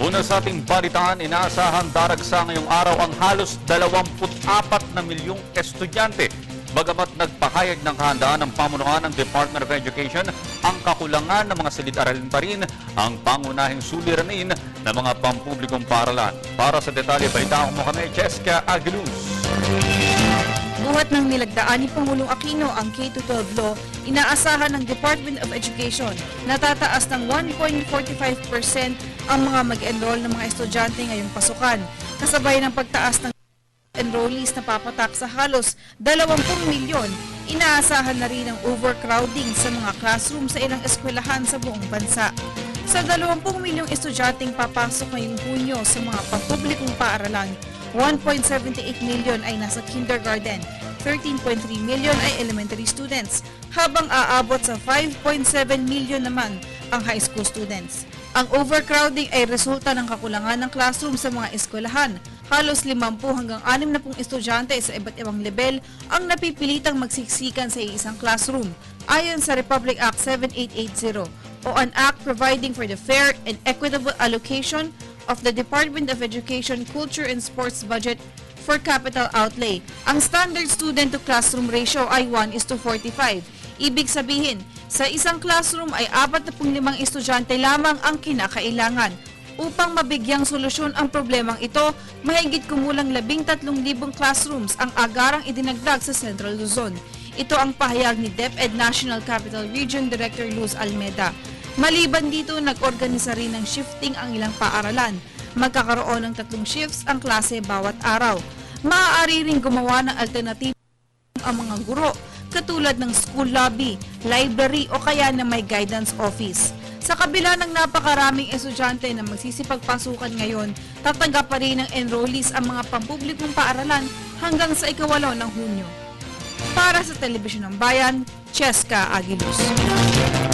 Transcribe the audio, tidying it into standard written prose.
Una sa ating balitaan, inaasahan daragsa ngayong araw ang halos 24 na milyong estudyante. Bagamat nagpahayag ng kahandaan ng pamunuan ng Department of Education, ang kakulangan ng mga silid-aralin pa rin ang pangunahing suliranin ng mga pampublikong paaralan. Para sa detalye, balitaan mo kami, Jessica Aguiluz. Buhat ng nilagdaan ni Pangulong Aquino ang K-12 law, inaasahan ng Department of Education na tataas ng 1.45% ang mga mag-enroll ng mga estudyante ngayong pasukan, kasabay ng pagtaas ng enrollees na papatak sa halos 20 milyon. Inaasahan na rin ang overcrowding sa mga classroom sa ilang eskwelahan sa buong bansa. Sa 20 milyong estudyanteng papasok ngayong Hunyo sa mga pampublikong paaralan, 1.78 million ay nasa kindergarten, 13.3 million ay elementary students, habang aabot sa 5.7 million naman ang high school students. Ang overcrowding ay resulta ng kakulangan ng classroom sa mga eskwelahan. Halos 50 hanggang 60 estudyante sa iba't ibang level ang napipilitang magsiksikan sa isang classroom, ayon sa Republic Act 7880 o an act providing for the fair and equitable allocation of the Department of Education, Culture and Sports budget for capital outlay. Ang standard student-to-classroom ratio ay 1:45. Ibig sabihin, sa isang classroom ay 45 estudyante lamang ang kinakailangan. Upang mabigyang solusyon ang problemang ito, mahigit kumulang 13,000 classrooms ang agarang idinagdag sa Central Luzon. Ito ang pahayag ni DepEd National Capital Region Director Luz Almeda. Maliban dito, nag-organisa rin ng shifting ang ilang paaralan. Magkakaroon ng 3 shifts ang klase bawat araw. Maaari ring gumawa ng alternatibo ang mga guro, katulad ng school lobby, library o kaya na may guidance office. Sa kabila ng napakaraming estudyante na magsisipagpasukan ngayon, tatanggap pa rin ng enrollees ang mga pampublikong paaralan hanggang sa ika-8 ng Hunyo. Para sa Telebisyon ng Bayan, Jessica Aguiluz.